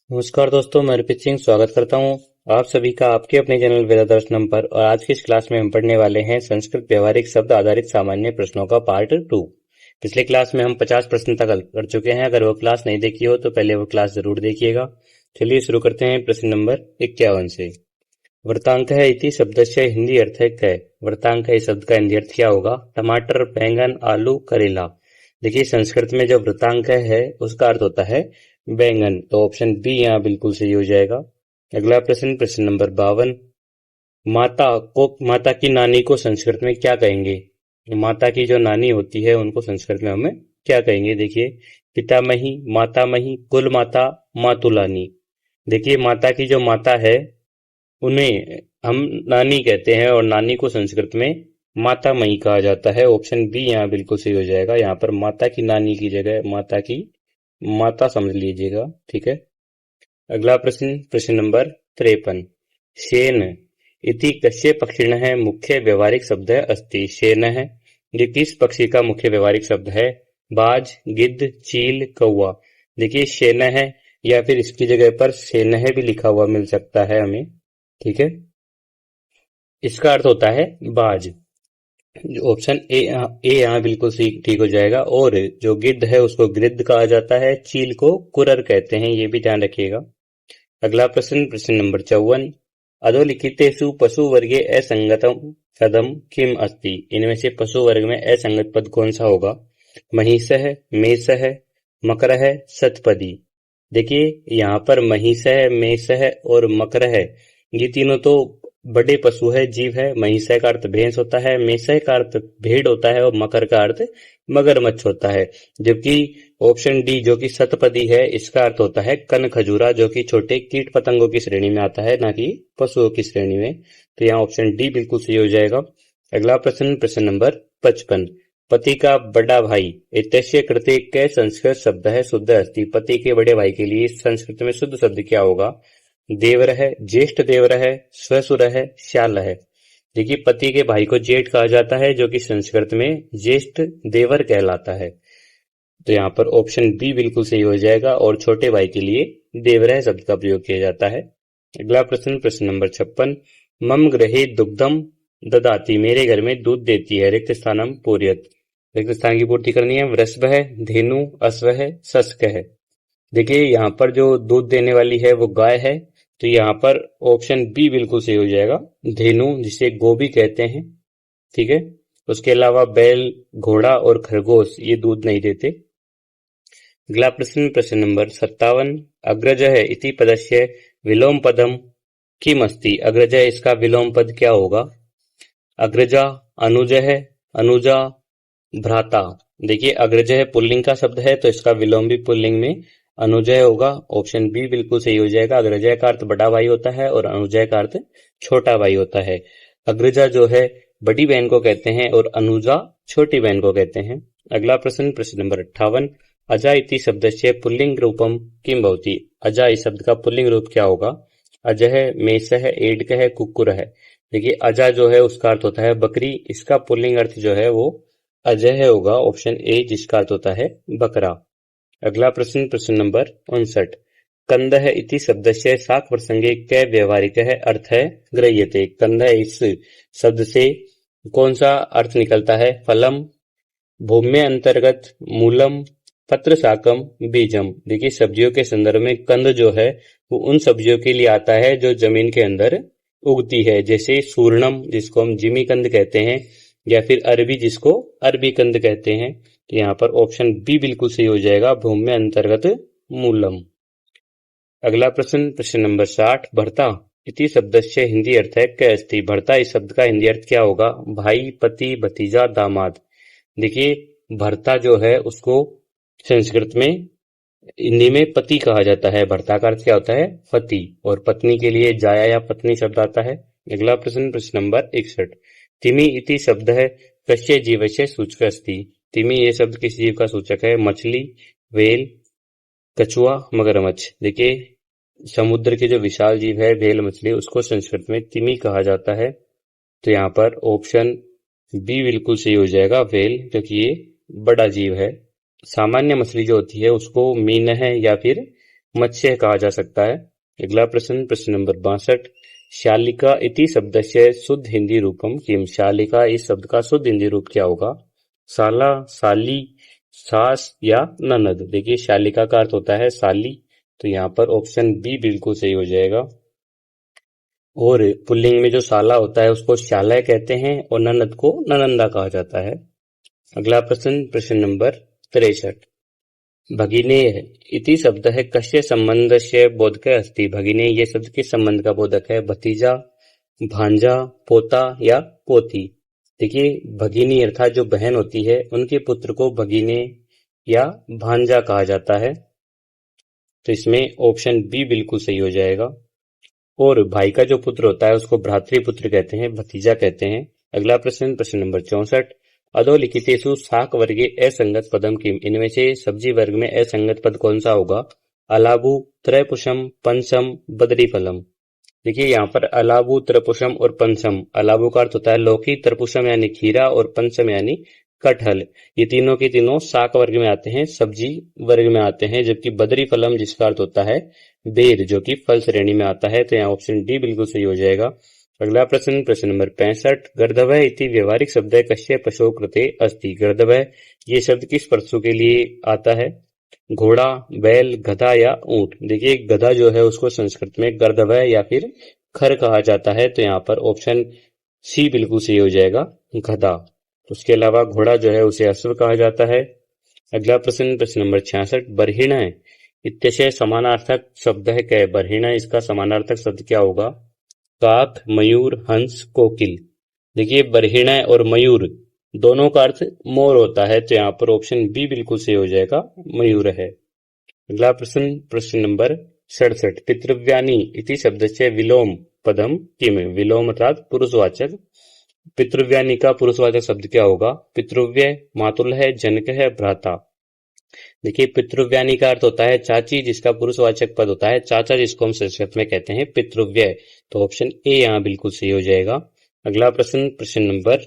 नमस्कार दोस्तों, मैं अर्पित सिंह स्वागत करता हूं आप सभी का आपके अपने चैनल वेदादर्शनम पर। और आज की इस क्लास में हम पढ़ने वाले हैं संस्कृत व्यवहारिक शब्द आधारित सामान्य प्रश्नों का पार्ट 2। पिछले क्लास में हम 50 प्रश्न तक कर चुके हैं। अगर वो क्लास नहीं देखी हो तो पहले वो क्लास जरूर देखिएगा। चलिए शुरू करते हैं प्रश्न नंबर 51 से। वृतांक है इति शब्दस्य हिंदी अर्थ है कै। वृतांक है इस शब्द का हिंदी अर्थ क्या होगा? टमाटर, बैंगन, आलू, करेला। देखिए संस्कृत में जो वृतांक है उसका अर्थ होता है बैंगन, तो ऑप्शन बी यहाँ बिल्कुल सही हो जाएगा। अगला प्रश्न, प्रश्न नंबर 52। माता की नानी को संस्कृत में क्या कहेंगे? माता की जो नानी होती है उनको संस्कृत में हमें क्या कहेंगे? देखिए, पितामही, मातामही, कुल माता, मातुलानी। देखिए माता की जो माता है उन्हें हम नानी कहते हैं और नानी को संस्कृत में माता मई कहा जाता है। ऑप्शन बी यहाँ बिल्कुल सही हो जाएगा। यहाँ पर माता की नानी की जगह माता की माता समझ लीजिएगा, ठीक है। अगला प्रश्न, प्रश्न नंबर 53। शेन इति कस्य पक्षिणः मुख्य व्यवहारिक शब्द अस्ति? शेन है ये किस पक्षी का मुख्य व्यवहारिक शब्द है? बाज, गिद्ध, चील, कौवा। देखिए शेन है या फिर इसकी जगह पर सेन है भी लिखा हुआ मिल सकता है हमें, ठीक है। इसका अर्थ होता है बाज। ऑप्शन ए यहाँ बिल्कुल ठीक हो जाएगा। और जो गिद्ध है उसको गिद्ध कहा जाता है, चील को कुरर कहते हैं, ये भी ध्यान रखिएगा। अगला प्रश्न, प्रश्न नंबर 54। अधोलिखितेषु पशु वर्गे असंगतम पदम किम अस्ति? इनमें से पशु वर्ग में असंगत पद कौन सा होगा? महिष है, मेष है, मकर है, शतपदी। देखिए यहाँ पर महिष है, मेष है और मकर है, ये तीनों तो बड़े पशु है, जीव है। महिष का अर्थ भैंस होता है, मेष का अर्थ भेड़ होता है और मकर का अर्थ मगरमच्छ होता है। जबकि ऑप्शन डी जो कि शतपदी है, इसका अर्थ होता है कन खजूरा, जो कि छोटे कीट पतंगों की श्रेणी में आता है, ना कि पशुओं की श्रेणी में। तो यहाँ ऑप्शन डी बिल्कुल सही हो जाएगा। अगला प्रश्न, प्रश्न नंबर 55। पति का बड़ा भाई इत्यस्य कृते कै संस्कृत शब्द है शुद्ध अस्ति? पति के बड़े भाई के लिए संस्कृत में शुद्ध शब्द क्या होगा? देवर है, ज्येष्ठ देवर है, स्वसुर है, श्याल है। देखिए पति के भाई को जेठ कहा जाता है, जो कि संस्कृत में ज्येष्ठ देवर कहलाता है। तो यहाँ पर ऑप्शन बी बिल्कुल सही हो जाएगा और छोटे भाई के लिए देवरह शब्द का प्रयोग किया जाता है। अगला प्रश्न, प्रश्न नंबर 56। मम गृहे दुग्धम ददाति, मेरे घर में दूध देती है, रिक्त स्थानम पूर्यत। रिक्त स्थान की पूर्ति करनी है। वृषभ है, धेनु, अश्व है, शस्क है। देखिए यहाँ पर जो दूध देने वाली है वो गाय है, तो यहाँ पर ऑप्शन बी बिल्कुल सही हो जाएगा, धेनु, जिसे गो भी कहते हैं, ठीक है। उसके अलावा बैल, घोड़ा और खरगोश ये दूध नहीं देते। अगला प्रश्न, प्रश्न नंबर 57। अग्रज है इति पदस्य विलोम पदम किम अस्ति? अग्रज है इसका विलोम पद क्या होगा? अग्रजा, अनुज है, अनुजा, भ्राता। देखिए अग्रज है पुल्लिंग का शब्द है, तो इसका विलोम भी पुल्लिंग में अनुजय होगा। ऑप्शन बी बिल्कुल सही हो जाएगा। अग्रजय का अर्थ बड़ा भाई होता है और अनुजय का अर्थ छोटा भाई होता है। अग्रजा जो है बड़ी बहन को कहते हैं और अनुजा छोटी बहन को कहते हैं। अगला प्रश्न, प्रश्न नंबर 58। अजा इति शब्दस्य पुल्लिंग रूपम किम भवति? अजा इस शब्द का पुल्लिंग रूप क्या होगा? अज है, मेष है, एडक है, कुक्कुर है। देखिए अजा जो है उसका अर्थ होता है बकरी, इसका पुल्लिंग अर्थ जो है वो अजय होगा। ऑप्शन ए जिसका अर्थ होता है बकरा। अगला प्रश्न, प्रश्न नंबर 59। कंद है इति शब्दस्य शाक प्रसंगे कै व्यवहारिक है अर्थ है गृह्यते? कंद है इस शब्द से कौन सा अर्थ निकलता है? फलम, भूम्य अंतर्गत, मूलम, पत्र शाकम, बीजम। देखिए सब्जियों के संदर्भ में कंद जो है वो उन सब्जियों के लिए आता है जो जमीन के अंदर उगती है, जैसे सूर्णम जिसको हम जिमी कंद कहते हैं, या फिर अरबी जिसको अरबी कंद कहते हैं। तो यहाँ पर ऑप्शन बी बिल्कुल सही हो जाएगा, भूम्य अंतर्गत मूलम। अगला प्रश्न, प्रश्न नंबर 60। भर्ता इति शब्दस्य हिंदी अर्थ है कै अस्ति? भर्ता इस शब्द का हिंदी अर्थ क्या होगा? भाई, पति, भतीजा, दामाद। देखिए भर्ता जो है उसको संस्कृत में हिंदी में पति कहा जाता है। भर्ता का अर्थ क्या होता है? पति। और पत्नी के लिए जाया या पत्नी शब्द आता है। अगला प्रश्न, प्रश्न नंबर 61। तिमि इति शब्द है कस्य जीवस्य सूचक अस्ति? तिमि ये शब्द किस जीव का सूचक है? मछली, व्हेल, कछुआ, मगरमच्छ। देखिए समुद्र के जो विशाल जीव है व्हेल मछली, उसको संस्कृत में तिमि कहा जाता है। तो यहाँ पर ऑप्शन बी बिल्कुल सही हो जाएगा, व्हेल, क्योंकि ये बड़ा जीव है। सामान्य मछली जो होती है उसको मीन है या फिर मत्स्य कहा जा सकता है। अगला प्रश्न, प्रश्न नंबर 62। शालिका इति शब्दस्य शुद्ध हिंदी रूपम किम। शालिका इस शब्द का शुद्ध हिंदी रूप क्या होगा? साला, साली, सास या ननद। देखिए शालिका का अर्थ होता है साली, तो यहाँ पर ऑप्शन बी बिल्कुल सही हो जाएगा। और पुल्लिंग में जो साला होता है उसको शालय कहते हैं और ननद को ननंदा कहा जाता है। अगला प्रश्न, प्रश्न नंबर 63। भगिनेय इति शब्दः कस्य संबंधस्य बोधकः अस्ति। भगिनेय ये शब्द किस संबंध का बोधक है? भतीजा, भांजा, पोता या पोती। देखिए भगिनी अर्थात जो बहन होती है उनके पुत्र को भगिने या भांजा कहा जाता है, तो इसमें ऑप्शन बी बिल्कुल सही हो जाएगा। और भाई का जो पुत्र होता है उसको भ्रातृपुत्र कहते हैं, भतीजा कहते हैं। अगला प्रश्न, प्रश्न नंबर 64। अधोलिखितेषु शाक वर्गे असंगत पदम किम। इनमें से सब्जी वर्ग में असंगत पद कौन सा होगा? अलाबु, त्रयपुषम, पंचम, बदरीफलम। देखिए यहाँ पर अलाबु, त्रपुषम और पंचम। अलाबु का अर्थ होता है लौकी, त्रपुषम यानी खीरा और पंचम यानी कटहल। ये तीनों के तीनों शाक वर्ग में आते हैं, सब्जी वर्ग में आते हैं। जबकि बदरी फलम जिसका अर्थ होता है बेर, जो कि फल श्रेणी में आता है, तो यहाँ ऑप्शन डी बिल्कुल सही हो जाएगा। अगला प्रश्न, प्रश्न नंबर 65। गर्दभः इति व्यवहारिक शब्द है कस्य पशु कृते अस्ति। गर्दभः ये शब्द किस पशु के लिए आता है? घोड़ा, बैल, गधा या ऊंट। देखिए गधा जो है उसको संस्कृत में गर्दभः या फिर खर कहा जाता है, तो यहाँ पर ऑप्शन सी बिल्कुल सही हो जाएगा, गधा। उसके अलावा घोड़ा जो है उसे अश्व कहा जाता है। अगला प्रश्न, प्रश्न नंबर 66। बर्हिण इत्यस्य समानार्थक शब्द है क्या? बर्हिण इसका समानार्थक शब्द क्या होगा? काक, मयूर, हंस, कोकिल। देखिए बर्हिण और मयूर दोनों का अर्थ मोर होता है, तो यहाँ पर ऑप्शन बी बिल्कुल सही हो जाएगा, मयूर है। अगला प्रश्न, प्रश्न नंबर 67। पितृव्यानि इति शब्द से विलोम पदम किम। विलोम अर्थात पुरुषवाचक। पितृव्यानि का पुरुषवाचक शब्द क्या होगा? पितृव्य, मातुलः, जनकः, भ्राता। देखिए पितृव्यानि का अर्थ होता है चाची, जिसका पुरुषवाचक पद होता है चाचा, जिसको हम संस्कृत में कहते हैं पितृव्य, तो ऑप्शन ए यहाँ बिल्कुल सही हो जाएगा। अगला प्रश्न, प्रश्न नंबर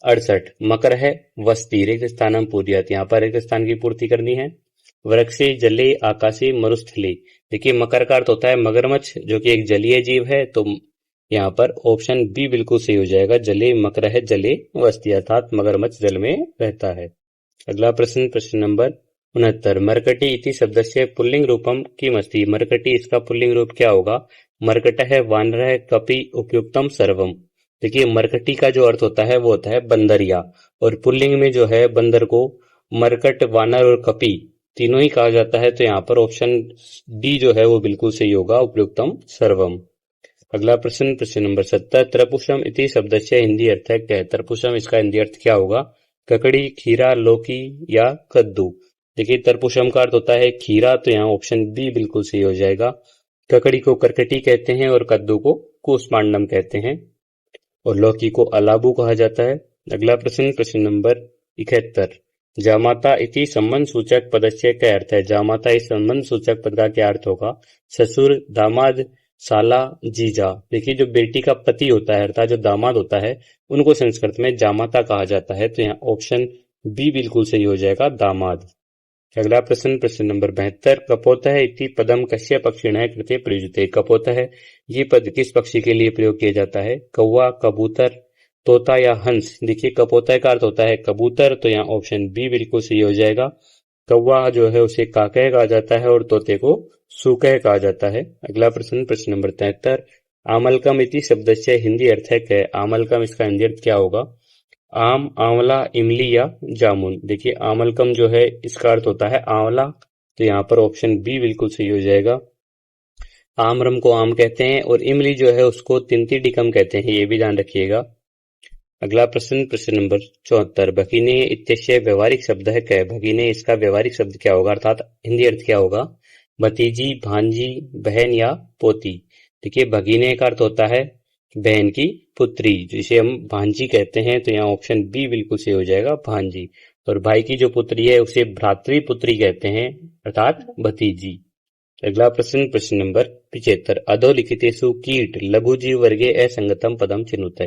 68। मकर है वस्ती रिक्त स्थानम पूर्यात। यहाँ पर रिक्त स्थान की पूर्ति करनी है। वृक्षे, जले, आकाशे, मरुस्थले। देखिए मकर का अर्थ होता है मगरमच्छ, जो कि एक जलीय जीव है, तो यहाँ पर ऑप्शन बी बिल्कुल सही हो जाएगा। जले मकर है, जले वस्ती अर्थात मगरमच्छ जल में रहता है। अगला प्रश्न, प्रश्न नंबर 69। मरकटी इति शब्दस्य पुल्लिंग रूपम किम अस्ति। मरकटी इसका पुल्लिंग रूप क्या होगा? मरकटः, वानरः, कपि, उपयुक्तम, सर्वम। देखिए मरकटी का जो अर्थ होता है वो होता है बंदरिया, और पुल्लिंग में जो है बंदर को मरकट, वानर और कपि तीनों ही कहा जाता है, तो यहाँ पर ऑप्शन डी जो है वो बिल्कुल सही होगा, उपयुक्तम, सर्वम। अगला प्रश्न, प्रश्न नंबर 70। त्रपुषम इति शब्दस्य हिंदी अर्थ है क्या? त्रपुषम इसका हिंदी अर्थ क्या होगा? ककड़ी, खीरा, लौकी या कद्दू। देखिए तरपुषम का अर्थ होता है खीरा, तो यहाँ ऑप्शन बी बिल्कुल सही हो जाएगा। ककड़ी को करकटी कहते हैं और कद्दू को कूसमांडम कहते हैं, और लौकी को अलाबू कहा जाता है। अगला प्रश्न, प्रश्न नंबर 71। जामाता इति संबंध सूचक पदस्य क्या अर्थ है? जामाता इस संबंध सूचक पद का क्या अर्थ होगा? ससुर, दामाद, साला, जीजा। देखिए जो बेटी का पति होता है अर्थात जो दामाद होता है उनको संस्कृत में जामाता कहा जाता है, तो यहाँ ऑप्शन बी बिल्कुल सही हो जाएगा, दामाद। अगला प्रश्न, प्रश्न नंबर 72। कपोतः इति पदम कस्य पक्षिणः कृते प्रयुज्यते। कपोतः ये पद किस पक्षी के लिए प्रयोग किया जाता है? कौवा, कबूतर, तोता या हंस। देखिए कपोतः का अर्थ होता है कबूतर, तो यहाँ ऑप्शन बी बिल्कुल सही हो जाएगा। कौवा जो है उसे काकह कहा जाता है और तोते को सुकह कहा जाता है। अगला प्रश्न, प्रश्न नंबर 73। आमलकम इति शब्दस्य हिंदी अर्थ है क्या? आमलकम इसका हिंदी अर्थ क्या होगा? आम, आंवला, इमली या जामुन। देखिए आमलकम जो है इसका अर्थ होता है आंवला, तो यहाँ पर ऑप्शन बी बिल्कुल सही हो जाएगा। आमरम को आम कहते हैं और इमली जो है उसको तिंतिडिकम कहते हैं, ये भी ध्यान रखिएगा। अगला प्रश्न, प्रश्न नंबर 74। भगिने इत्यस्य व्यवहारिक शब्द है क्या? भगिने इसका व्यवहारिक शब्द क्या होगा अर्थात हिंदी अर्थ क्या होगा? भतीजी, भांजी, बहन या पोती। देखिए भगिने का अर्थ होता है बहन की पुत्री, जिसे हम भांजी कहते हैं, तो यहाँ ऑप्शन बी बिल्कुल सही हो जाएगा, भांजी। और भाई की जो पुत्री है उसे भ्रातृपुत्री कहते हैं अर्थात भतीजी। अगला प्रश्न, प्रश्न नंबर 75। अधोलिखितेषु कीट लघुजीव वर्गे असंगतम पदम चिन्हुत।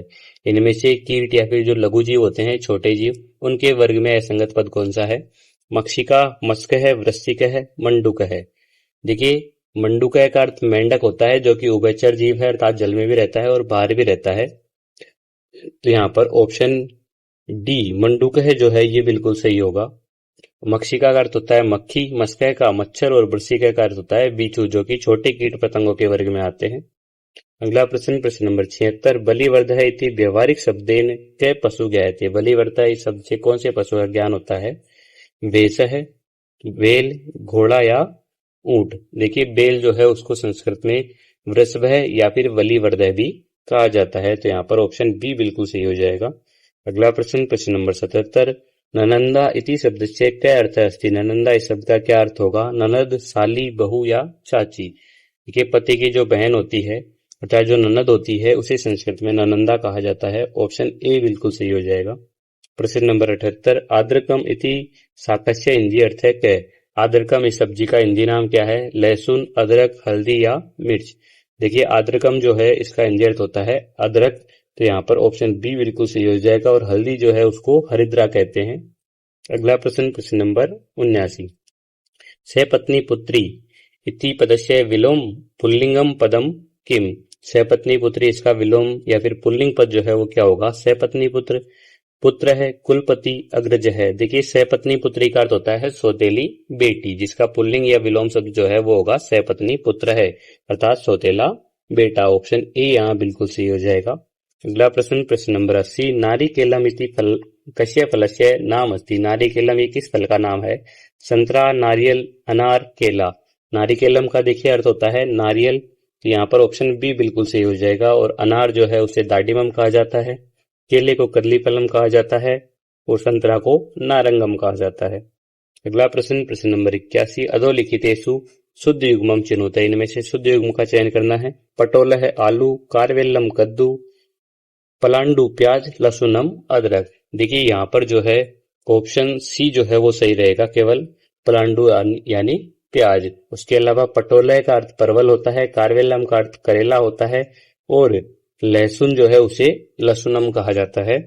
इनमें से कीट या फिर जो लघुजीव होते हैं छोटे जीव, उनके वर्ग में असंगत पद कौन सा है? मक्षिका, मत्स्य है, वृश्चिक है, मंडूक है। देखिए मंडूकय का अर्थ मेंढक होता है, जो कि उभयचर जीव है, अर्थात जल में भी रहता है और बाहर भी रहता है। तो यहाँ पर ऑप्शन डी मंडूकय जो है ये बिल्कुल सही होगा। मक्षिका का अर्थ होता है मक्खी, मस्कय का मच्छर और वृश्चिका का अर्थ होता है बिच्छू, जो कि छोटे कीट पतंगों के वर्ग में आते हैं। अगला प्रश्न, प्रश्न नंबर 76, बलिवर्धः इति व्यवहारिक शब्देन के पशु ज्ञायते। बलिवर्धः इस शब्द से कौन से पशु का ज्ञान होता है? वेषः, बेल, घोड़ा या ऊंट। देखिए बेल जो है उसको संस्कृत में वृषभ या फिर बलिवर्धः भी कहा जाता है। तो यहाँ पर ऑप्शन बी बिल्कुल सही हो जाएगा। अगला प्रश्न, प्रश्न नंबर 77, ननंदा इति शब्द से क्या अर्थ अस्ति। ननंदा इस शब्द का क्या अर्थ होगा? ननद, साली, बहू या चाची। देखिए पति की जो बहन होती है अर्थात जो ननद होती है उसे संस्कृत में ननंदा कहा जाता है। ऑप्शन ए बिल्कुल सही हो जाएगा। प्रश्न नंबर 78, आद्रकम इति शाकस्य हिंदी अर्थ है कै। आद्रकम इस सब्जी का हिंदी नाम क्या है? लहसुन, अदरक, हल्दी या मिर्च। देखिए आद्रकम जो है इसका हिंदी अर्थ होता है अदरक। तो यहाँ पर ऑप्शन बी बिल्कुल सही हो जाएगा और हल्दी जो है उसको हरिद्रा कहते हैं। अगला प्रश्न, प्रश्न नंबर 79, सपत्नी पुत्री इति पदस्य विलोम पुल्लिंगम पदम किम। सपत्नी पुत्री इसका विलोम या फिर पुल्लिंग पद जो है वो क्या होगा? सपत्नी पुत्र, पुत्र है, कुलपति, अग्रज है। देखिए सपत्नी पुत्री का अर्थ होता है सौतेली बेटी, जिसका पुल्लिंग या विलोम शब्द जो है वो होगा सपत्नी पुत्र है अर्थात सौतेला बेटा। ऑप्शन ए यहाँ बिल्कुल सही हो जाएगा। अगला प्रश्न, प्रश्न नंबर 80, नारिकेलम इति फल कस्य फलस्य नाम अस्ति। नारिकेलम ये किस फल का नाम है? संतरा, नारियल, अनार, केला। नारिकेलम का देखिए अर्थ होता है नारियल। तो यहाँ पर ऑप्शन बी बिल्कुल सही हो जाएगा। और अनार जो है उसे दाडिमम कहा जाता है, केले को कदलीफलम कहा जाता है और संतरा को नारंगम कहा जाता है। अगला प्रश्न, प्रश्न नंबर 81, अधोलिखितेषु शुद्ध युग्मम चिन्होत। इनमें से शुद्ध युग्म का चयन करना है। पटोला है आलू, कारवेलम कद्दू, पलांडू प्याज, लहसुनम अदरक। देखिए यहाँ पर जो है ऑप्शन सी जो है वो सही रहेगा, केवल पलांडू यानी प्याज। उसके अलावा पटोले का अर्थ परवल होता है, कारवेलम का अर्थ करेला होता है और लहसुन जो है उसे लहसुनम कहा जाता है।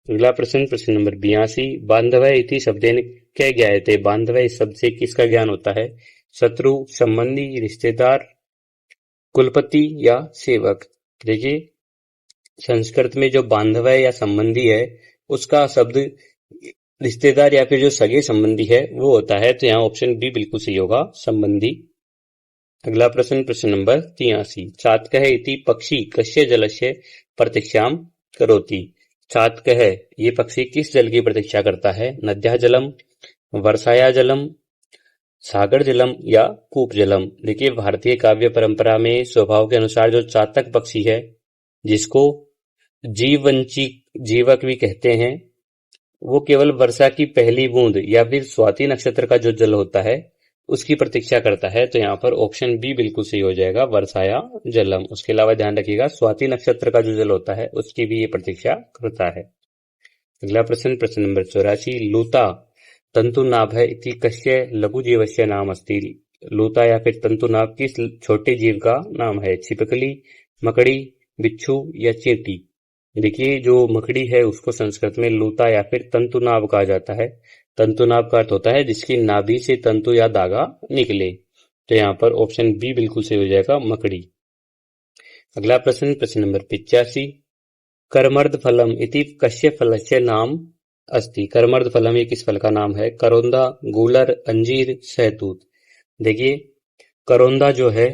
अगला प्रश्न, प्रश्न नंबर 82, बांधव इति शब्देन क्या ज्ञायते। बांधव इस शब्द से किसका ज्ञान होता है? शत्रु, संबंधी, रिश्तेदार, कुलपति या सेवक। देखिए संस्कृत में जो बांधव है या संबंधी है उसका शब्द रिश्तेदार या फिर जो सगे संबंधी है वो होता है। तो यहाँ ऑप्शन बी बिल्कुल सही होगा, संबंधी। अगला प्रश्न, प्रश्न नंबर 83, चातकः इति पक्षी कस्य जलस्य प्रतीक्षाम करोति। चातकः ये पक्षी किस जल की प्रतीक्षा करता है? नद्या जलम, वर्षाया जलम, सागर जलम या कूप जलम। देखिए भारतीय काव्य परंपरा में स्वभाव के अनुसार जो चातक पक्षी है, जिसको जीववंची जीवक भी कहते हैं, वो केवल वर्षा की पहली बूंद या फिर स्वाति नक्षत्र का जो जल होता है उसकी प्रतीक्षा करता है। तो यहाँ पर ऑप्शन बी बिल्कुल सही हो जाएगा, वर्षाया जलम। उसके अलावा ध्यान रखिएगा स्वाति नक्षत्र का जो जल होता है उसकी भी ये प्रतीक्षा करता है। अगला प्रश्न, प्रश्न नंबर 84, लूता तंतुनाभ इति कस्य लघु जीवस्य नाम अस्ति। लूता या फिर तंतुनाभ किस छोटे जीव का नाम है? छिपकली, मकड़ी, बिच्छू या चींटी। देखिए जो मकड़ी है उसको संस्कृत में लूता या फिर तंतुनाभ कहा जाता है। तंतुनाभ का अर्थ होता है जिसकी नाभि से तंतु या धागा निकले। तो यहाँ पर ऑप्शन बी बिल्कुल सही हो जाएगा, मकड़ी। अगला प्रश्न, प्रश्न नंबर 85, कर्मर्द फलम इति कस्य फलस्य नाम अस्ति। कर्मर्द फलम ये किस फल का नाम है? करौंदा, गूलर, अंजीर, सहतूत। देखिए करौंदा जो है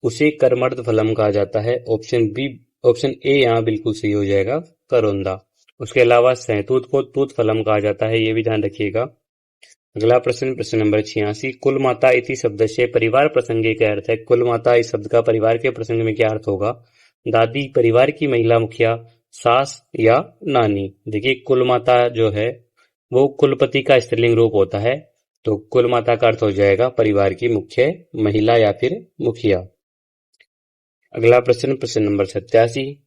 उसे कर्मर्द फलम कहा जाता है। ऑप्शन बी, ऑप्शन ए यहाँ बिल्कुल सही हो जाएगा, करौंदा। उसके अलावा सहतूत को तूत फलम कहा जाता है, ये भी ध्यान रखिएगा। अगला प्रश्न, प्रश्न नंबर 86, कुल माता इति शब्द से परिवार प्रसंगे क्या अर्थ है? कुल माता इस शब्द का परिवार के प्रसंग में क्या अर्थ होगा? दादी, परिवार की महिला मुखिया, सास या नानी। देखिए कुल माता जो है वो कुलपति का स्त्रीलिंग रूप होता है। तो कुल माता का अर्थ हो जाएगा परिवार की मुख्य महिला या फिर मुखिया। अगला प्रश्न, प्रश्न नंबर 87,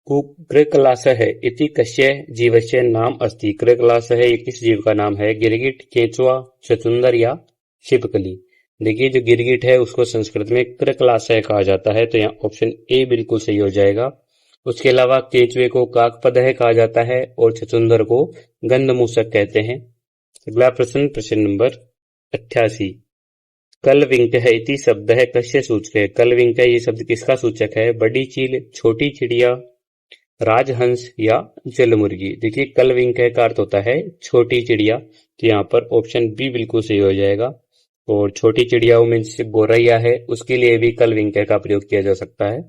कृकलासः इति कस्य जीवस्य नाम अस्ति। कृकलासः ये किस जीव का नाम है? गिरगिट, केंचुआ, चचुंदर या छिपकली। देखिए जो गिरगिट है उसको संस्कृत में कृकलासः कहा जाता है। तो यहाँ ऑप्शन ए बिल्कुल सही हो जाएगा। उसके अलावा केंचुए को काकपदः कहा जाता है और चचुंदर को गंधमूषक कहते हैं। अगला प्रश्न, प्रश्न नंबर 88, कलविंकः इति शब्दः कस्य सूचकः। कलविंकः ये शब्द किसका सूचक है? बड़ी चील, छोटी चिड़िया, राजहंस या जलमुर्गी। देखिए कलविंकः का अर्थ होता है छोटी चिड़िया, तो यहाँ पर ऑप्शन बी बिल्कुल सही हो जाएगा। और छोटी चिड़ियाओं में जैसे गोरैया है, उसके लिए भी कलविंकः का प्रयोग किया जा सकता है।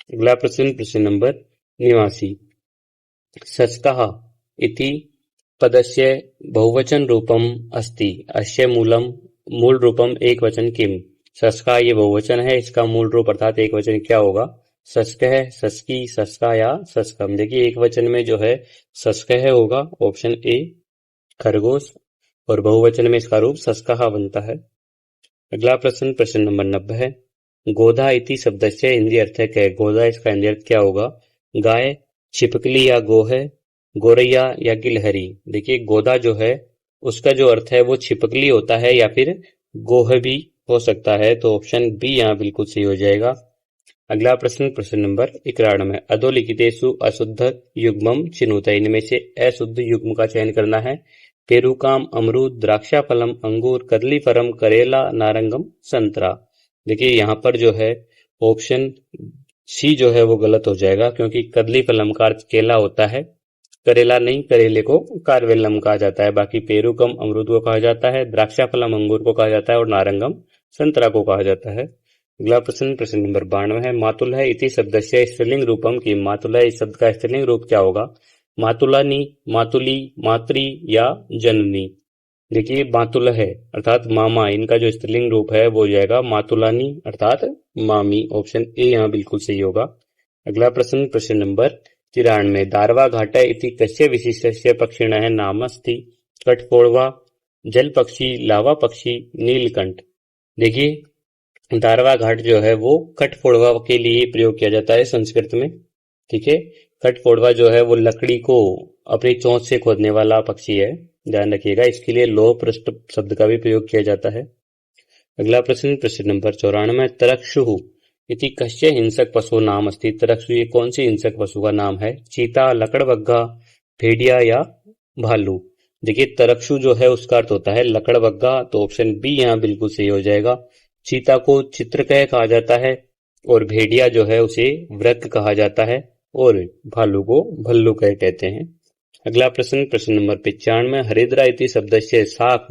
अगला प्रश्न नंबर 89। शस्कः इति पदस्य बहुवचन रूपम अस्ति, अस्य मूल रूपम एक वचन किम। शस्का ये बहुवचन है, इसका मूल रूप अर्थात एक वचन क्या होगा? शस्क है, शस्की, शस्का या शस्कम। देखिए एक वचन में जो है शस्क है होगा ऑप्शन ए खरगोश, और बहुवचन में इसका रूप शस्कः बनता है। अगला प्रश्न नंबर 90 है। गोधा इति शब्दस्य हिंदी अर्थ है। गोधा इसका हिंदी अर्थ क्या होगा? गाय, छिपकली या गोह, गोरैया या गिलहरी। देखिए गोधा जो है उसका जो अर्थ है वो छिपकली होता है या फिर गोह भी हो सकता है, तो ऑप्शन बी यहाँ बिल्कुल सही हो जाएगा। अगला प्रश्न नंबर 91। अधोलिखितेषु अशुद्ध युग्मम चिनुत। इनमें से अशुद्ध युग्म का चयन करना है। पेरुकाम, अमरूद, द्राक्षाफलम, अंगूर, कदलीफलम, करेला, नारंगम, संतरा। देखिए यहाँ पर जो है ऑप्शन सी जो है वो गलत हो जाएगा, क्योंकि कदलीफलम का अर्थ केला होता है, करेला नहीं, करेले को कारवेलम कहा जाता है। बाकी पेरुकम अमरूद को कहा जाता है, द्राक्षाफलम अंगूर को कहा जाता है और नारंगम संतरा को कहा जाता है। अगला प्रश्न नंबर 92 है। मातुल है इति शब्दस्य स्त्रीलिंग रूपम की। मातुल है इस शब्द का स्त्रीलिंग रूप क्या होगा? मातुलानी, मातुली, मातृ या जननी। देखिए मातुल है अर्थात मामा, इनका जो स्त्रीलिंग रूप है वो हो जाएगा मातुलानी अर्थात मामी। ऑप्शन ए यहाँ बिल्कुल सही होगा। अगला प्रश्न नंबर 93। दारवा घाट इति कस्य विशिष्टस्य पक्षिणः नामस्ति। कठफोड़वा, जल पक्षी, लावा पक्षी, नीलकंठ। देखिए दारवा घाट जो है वो कठफोड़वा के लिए प्रयोग किया जाता है संस्कृत में। ठीक है, कठफोड़वा जो है वो लकड़ी को अपनी चोंच से खोदने वाला पक्षी है, ध्यान रखिएगा। इसके लिए लोह पृष्ठ शब्द का भी प्रयोग किया जाता है। अगला प्रश्न नंबर 94। तरक्षु इति कस्य हिंसक पशु नाम अस्ति। तरक्षु ये कौन सी हिंसक पशु का नाम है? चीता, लकड़बग्घा, भेड़िया या भालू। देखिए तरक्षु जो है उसका अर्थ होता है लकड़बग्घा, तो ऑप्शन बी यहाँ बिल्कुल सही हो जाएगा। चीता को चित्रकय कहा जाता है और भेड़िया जो है उसे वृक्क कहा जाता है और भालू को भल्लुकय कहते हैं। अगला प्रश्न नंबर 95। हरिद्रा इति शब्दस्य शाक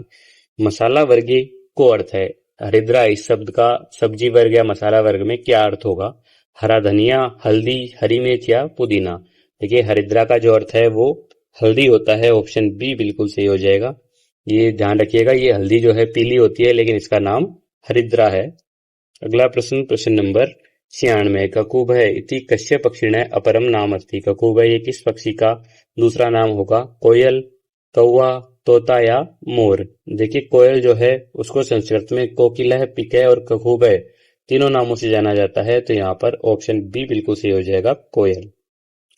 मसाला वर्गे को अर्थ है। हरिद्रा इस शब्द का सब्जी वर्ग या मसाला वर्ग में क्या अर्थ होगा? हरा धनिया, हल्दी, हरी मिर्च या पुदीना। देखिए हरिद्रा का जो अर्थ है वो हल्दी होता है, ऑप्शन बी बिल्कुल सही हो जाएगा। ये ध्यान रखिएगा, ये हल्दी जो है पीली होती है लेकिन इसका नाम हरिद्रा है। अगला प्रश्न नंबर 96। ककुभ है इति कस्य पक्षिणः अपरम नाम अस्ति। ककुभ ये किस पक्षी का दूसरा नाम होगा? कोयल, कौवा, तोता या मोर। देखिए कोयल जो है उसको संस्कृत में कोकिलः, पिकय और ककुभ तीनों नामों से जाना जाता है, तो यहाँ पर ऑप्शन बी बिल्कुल सही हो जाएगा, कोयल।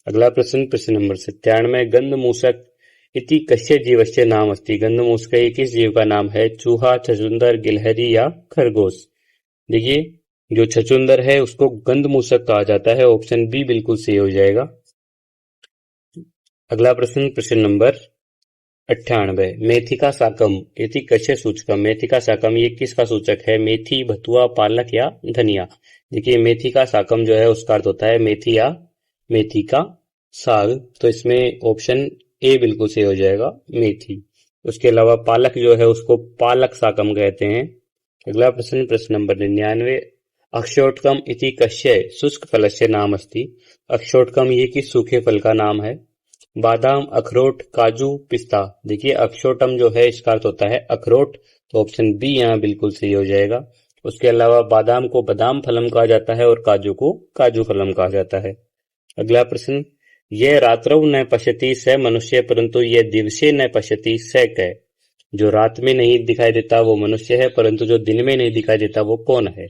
अगला प्रश्न नंबर 97। गंधमूषक इति कस्य जीवस्य नाम अस्ति। गंधमूषक ये किस जीव का नाम है? चूहा, छछूंदर, गिलहरी या खरगोश। देखिए जो छछूंदर है उसको गंधमूषक कहा जाता है, ऑप्शन बी बिल्कुल सही हो जाएगा। अगला प्रश्न नंबर 98। मेथिका शाकम इति कस्य सूचकम। मेथिका शाकम ये किसका सूचक है? मेथी, भतुआ, पालक या धनिया। देखिए मेथिका शाकम जो है उसका अर्थ होता है मेथी या मेथी का साग, तो इसमें ऑप्शन ए बिल्कुल सही हो जाएगा, मेथी। उसके अलावा पालक जो है उसको पालक शाकम कहते हैं। अगला प्रश्न नंबर 99। अक्षोटकम इति कस्य शुष्क फलस्य नाम अस्ति। अक्षोटकम ये किस सूखे फल का नाम है? बादाम, अखरोट, काजू, पिस्ता। देखिए अक्षोटम जो है इसका अर्थ होता है अखरोट, तो ऑप्शन बी यहाँ बिल्कुल सही हो जाएगा। उसके अलावा बादाम को बादाम फलम कहा जाता है और काजू को काजू फलम कहा जाता है। अगला प्रश्न। यह रात्रौ न पश्यति स मनुष्य परंतु यह दिवसे न पश्यति स कै। जो रात में नहीं दिखाई देता वो मनुष्य है, परंतु जो दिन में नहीं दिखाई देता वो कौन है?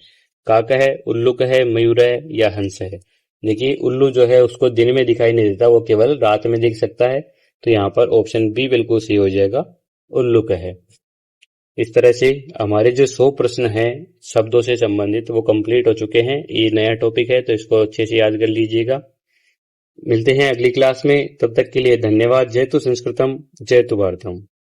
काक है, उल्लुक है, मयूर है या हंस है। देखिए उल्लू जो है उसको दिन में दिखाई नहीं देता, वो केवल रात में दिख सकता है, तो यहाँ पर ऑप्शन बी बिल्कुल सही हो जाएगा, उल्लुक है। इस तरह से हमारे जो 100 प्रश्न हैं शब्दों से संबंधित वो कंप्लीट हो चुके हैं। ये नया टॉपिक है तो इसको अच्छे से याद कर लीजिएगा। मिलते हैं अगली क्लास में, तब तक के लिए धन्यवाद। जय तु संस्कृतम, जय तु भारतम।